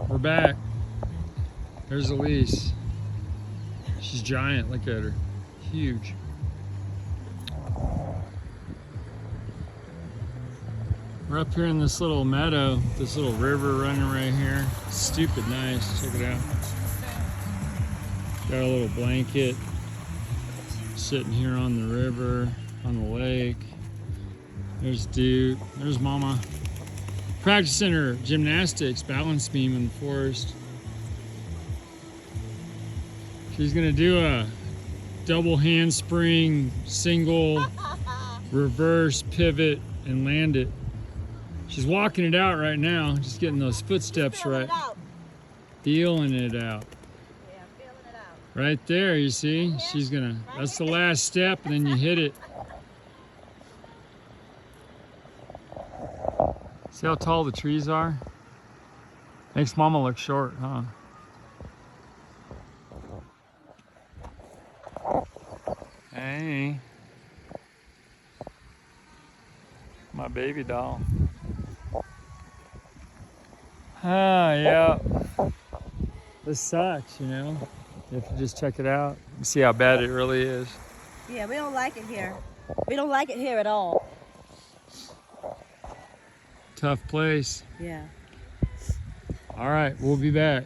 We're back. There's Elise. She's giant. Look at her. Huge. We're up here in this little meadow, this little river running right here. Stupid nice. Check it out. Got a little blanket sitting here on the river, on the lake. There's Duke. There's Mama. Practicing her gymnastics, balance beam in the forest. She's gonna do a double handspring, single, reverse, pivot, and land it. She's walking it out right now, just getting those footsteps right. Feeling it out. Yeah, feeling it out. Right there, you see? She's gonna, that's the last step, and then you hit it. See how tall the trees are? Makes Mama look short, huh? Hey. My baby doll. Ah, yeah. This sucks, you know? You have to just check it out and see how bad it really is. Yeah, we don't like it here. We don't like it here at all. Tough place. Yeah. All right, we'll be back.